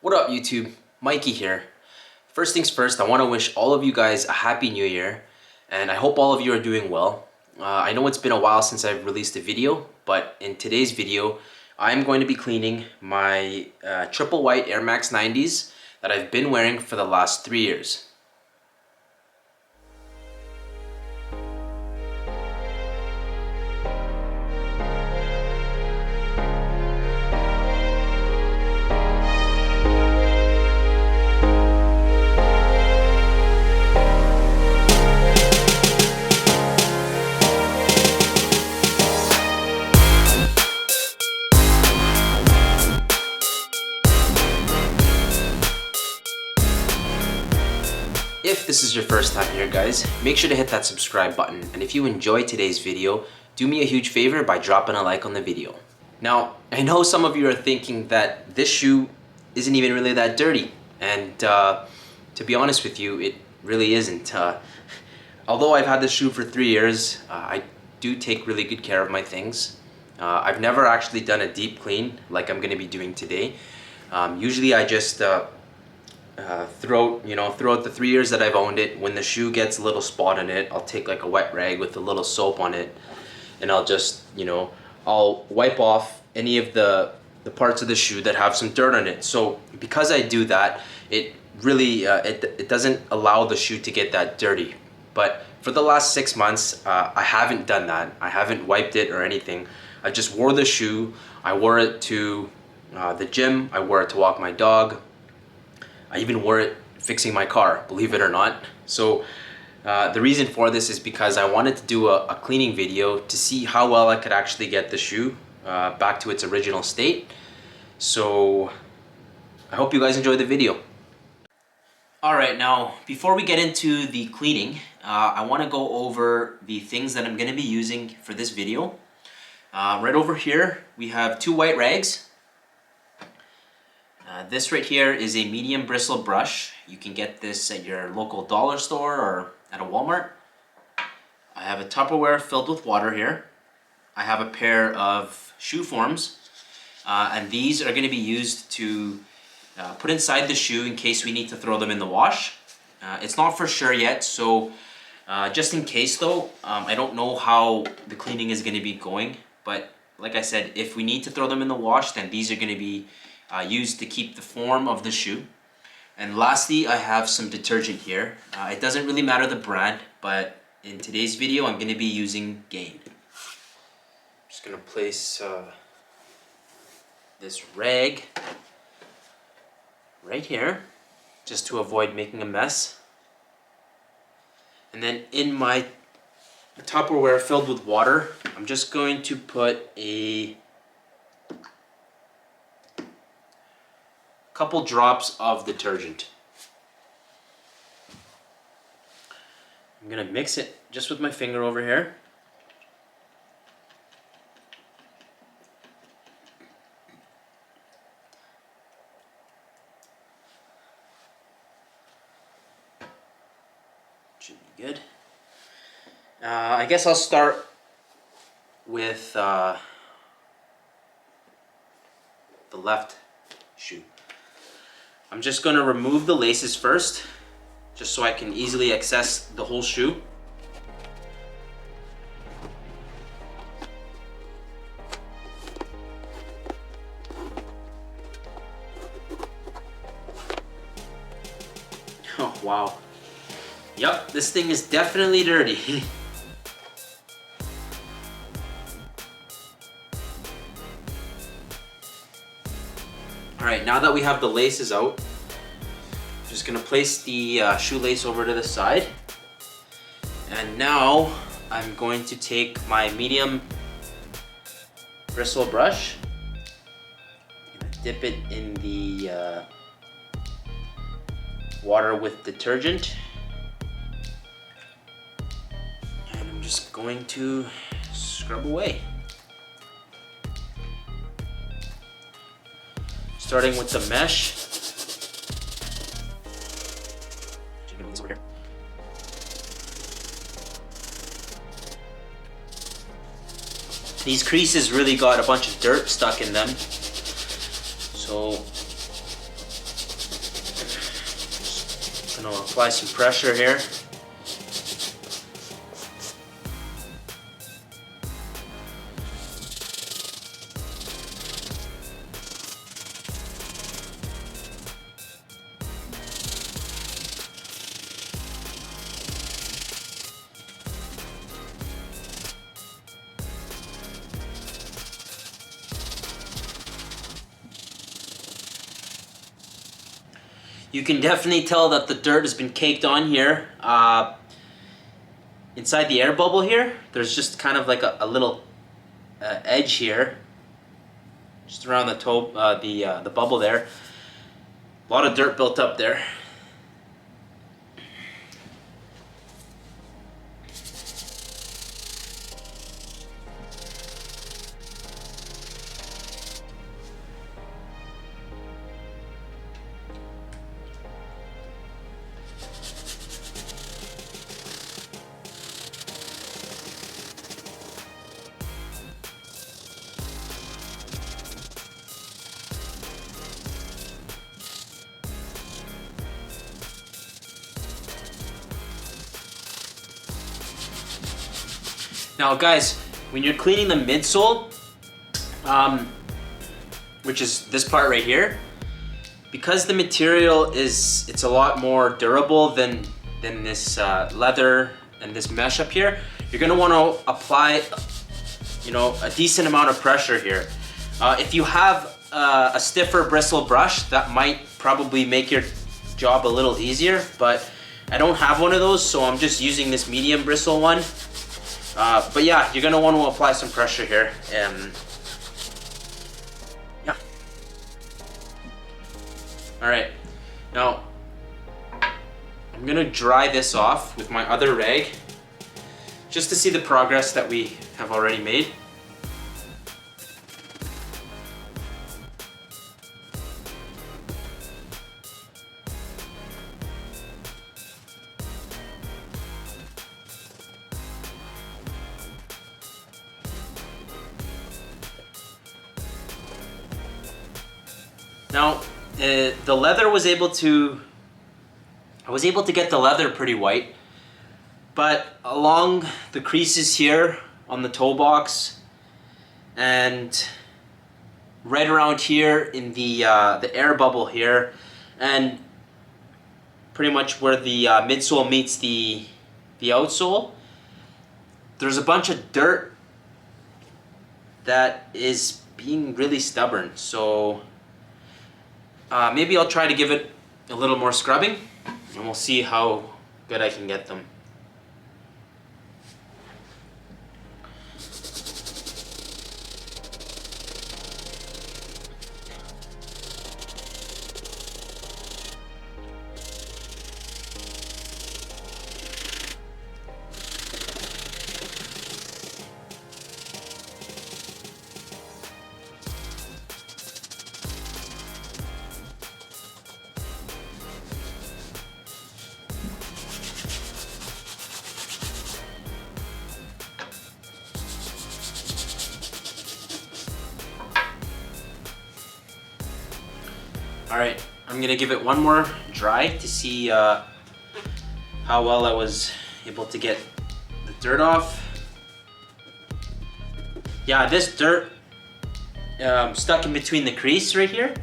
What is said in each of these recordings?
What up YouTube? Mikey here. First things first, I want to wish all of you guys a happy new year and I hope all of you are doing well. I know it's been a while since I've released a video, but in today's video I'm going to be cleaning my triple white Air Max 90s that I've been wearing for the last 3 years. If this is your first time here guys, make sure to hit that subscribe button, and if you enjoyed today's video, do me a huge favor by dropping a like on the video. Now, I know some of you are thinking that this shoe isn't even really that dirty, and to be honest with you, it really isn't. Although I've had this shoe for 3 years, I do take really good care of my things. I've never actually done a deep clean like I'm going to be doing today. Usually I just throughout the 3 years that I've owned it, when the shoe gets a little spot on it, I'll take like a wet rag with a little soap on it, and I'll just, I'll wipe off any of the parts of the shoe that have some dirt on it. So because I do that, it really it doesn't allow the shoe to get that dirty. But for the last 6 months, I haven't done that. I haven't wiped it or anything. I just wore the shoe. I wore it to the gym. I wore it to walk my dog. I even wore it fixing my car, believe it or not. So the reason for this is because I wanted to do a cleaning video to see how well I could actually get the shoe back to its original state. So I hope you guys enjoyed the video. Alright, now before we get into the cleaning, I want to go over the things that I'm going to be using for this video. Right over here we have 2 white rags. This right here is a medium bristle brush. You can get this at your local dollar store or at a Walmart. I have a Tupperware filled with water here. I have a pair of shoe forms, and these are going to be used to put inside the shoe in case we need to throw them in the wash. It's not for sure yet, so just in case though, I don't know how the cleaning is going to be going, but like I said, if we need to throw them in the wash, then these are going to be used to keep the form of the shoe. And lastly, I have some detergent here. It doesn't really matter the brand, but in today's video I'm going to be using Gain. I'm just going to place this rag right here just to avoid making a mess. And then in my Tupperware filled with water, I'm just going to put a couple drops of detergent. I'm gonna mix it just with my finger over here. Should be good. I guess I'll start with the left shoe. I'm just going to remove the laces first, just so I can easily access the whole shoe. Oh wow. Yup, this thing is definitely dirty. Alright, now that we have the laces out, I'm just going to place the shoelace over to the side. And now I'm going to take my medium bristle brush, dip it in the water with detergent, and I'm just going to scrub away. Starting with the mesh. These creases really got a bunch of dirt stuck in them, so gonna apply some pressure here. You can definitely tell that the dirt has been caked on here. Inside the air bubble here, there's just kind of like a little edge here, just around the toe, the bubble there. A lot of dirt built up there. Now guys, when you're cleaning the midsole, which is this part right here, because the material it's a lot more durable than this leather and this mesh up here, you're gonna wanna apply, you know, a decent amount of pressure here. If you have a stiffer bristle brush, that might probably make your job a little easier, but I don't have one of those, so I'm just using this medium bristle one. But yeah, you're gonna want to apply some pressure here. Yeah. All right. Now, I'm gonna dry this off with my other rag, just to see the progress that we have already made. Now, the leather I was able to get the leather pretty white, but along the creases here on the toe box and right around here in the air bubble here, and pretty much where the midsole meets the outsole, there's a bunch of dirt that is being really stubborn. So maybe I'll try to give it a little more scrubbing, and we'll see how good I can get them. All right, I'm gonna give it one more dry to see how well I was able to get the dirt off. Yeah, this dirt stuck in between the crease right here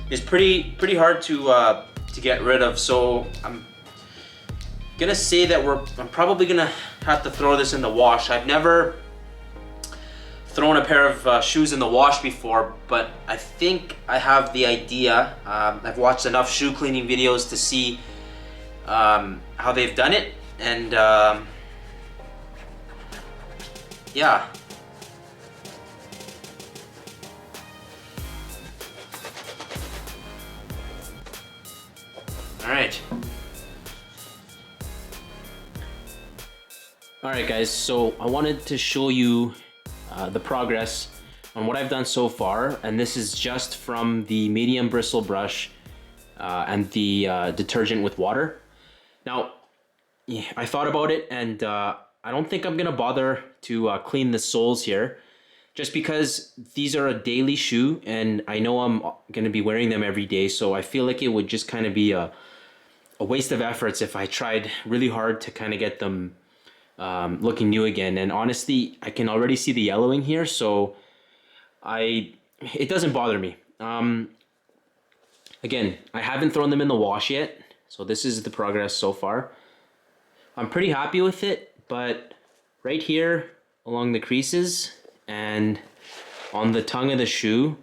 is pretty hard to get rid of. So I'm gonna say that I'm probably gonna have to throw this in the wash. I've never thrown a pair of shoes in the wash before, but I think I have the idea. I've watched enough shoe cleaning videos to see how they've done it, and yeah. All right guys, so I wanted to show you the progress on what I've done so far, and this is just from the medium bristle brush and the detergent with water. Now, yeah, I thought about it, and I don't think I'm gonna bother to clean the soles here, just because these are a daily shoe, and I know I'm gonna be wearing them every day, so I feel like it would just kind of be a a waste of efforts if I tried really hard to kind of get them looking new again. And honestly, I can already see the yellowing here, so it doesn't bother me. Again, I haven't thrown them in the wash yet, so this is the progress so far. I'm pretty happy with it, but right here along the creases and on the tongue of the shoe,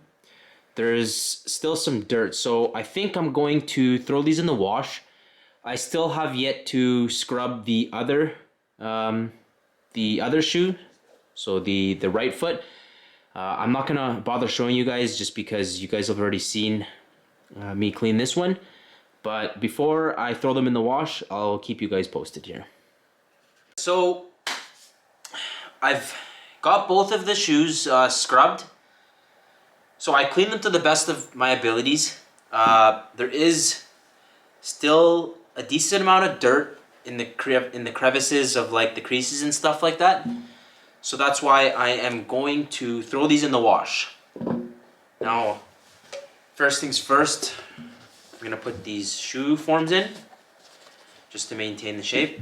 there's still some dirt. So I think I'm going to throw these in the wash. I still have yet to scrub the other shoe, so the right foot. I'm not gonna bother showing you guys just because you guys have already seen me clean this one. But before I throw them in the wash, I'll keep you guys posted here. So I've got both of the shoes scrubbed. So I cleaned them to the best of my abilities. There is still a decent amount of dirt in the crevices of like the creases and stuff like that. So that's why I am going to throw these in the wash. Now, first things first, I'm gonna put these shoe forms in just to maintain the shape.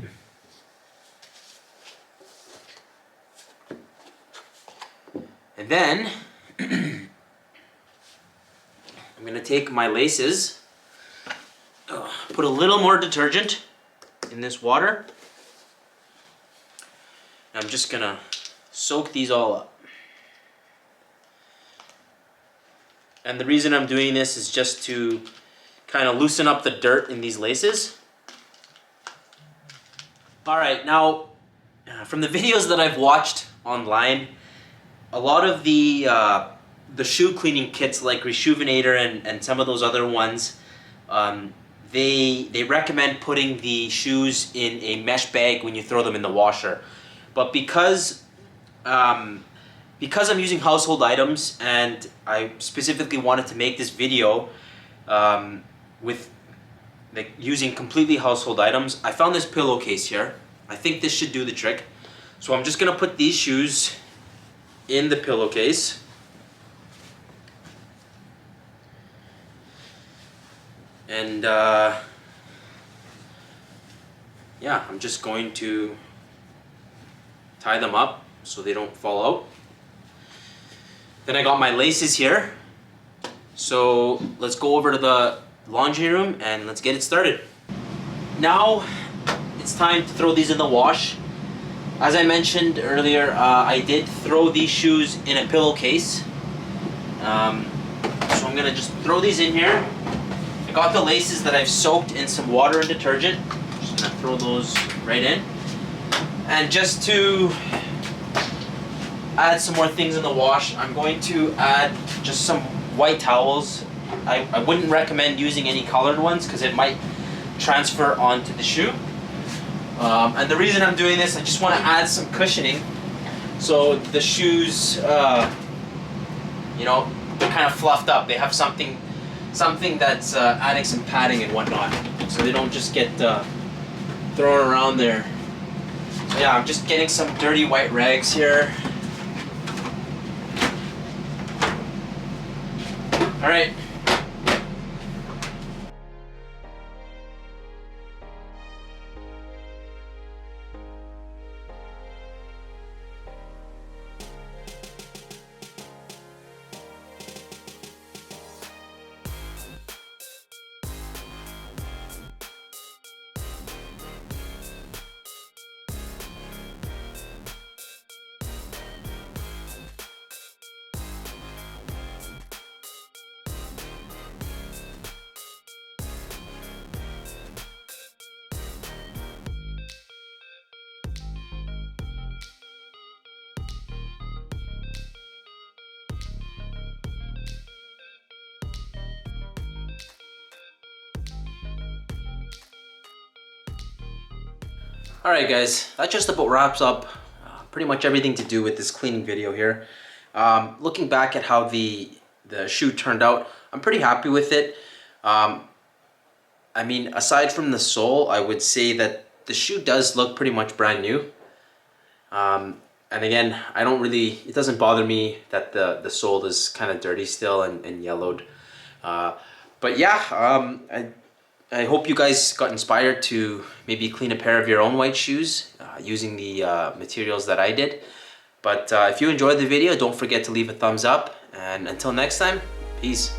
And then I'm gonna take my laces, put a little more detergent in this water. And I'm just gonna soak these all up. And the reason I'm doing this is just to kind of loosen up the dirt in these laces. All right, now from the videos that I've watched online, a lot of the shoe cleaning kits like Reshoevn8r and some of those other ones, they recommend putting the shoes in a mesh bag when you throw them in the washer. But because I'm using household items and I specifically wanted to make this video with like using completely household items, I found this pillowcase here. I think this should do the trick. So I'm just gonna put these shoes in the pillowcase. And yeah, I'm just going to tie them up so they don't fall out. Then I got my laces here. So let's go over to the laundry room and let's get it started. Now it's time to throw these in the wash. As I mentioned earlier, I did throw these shoes in a pillowcase. So I'm gonna just throw these in here. I got the laces that I've soaked in some water and detergent. Just gonna throw those right in. And just to add some more things in the wash, I'm going to add just some white towels. I wouldn't recommend using any colored ones because it might transfer onto the shoe. And the reason I'm doing this, I just want to add some cushioning so the shoes, you know, they're kind of fluffed up. They have something that's adding some padding and whatnot, so they don't just get thrown around there. So yeah, I'm just getting some dirty white rags here. All right. Alright guys, that just about wraps up pretty much everything to do with this cleaning video here. Looking back at how the shoe turned out, I'm pretty happy with it. I mean, aside from the sole, I would say that the shoe does look pretty much brand new. And again, it doesn't bother me that the sole is kind of dirty still and yellowed. But yeah, I hope you guys got inspired to maybe clean a pair of your own white shoes using the materials that I did. But if you enjoyed the video, don't forget to leave a thumbs up. And until next time, peace.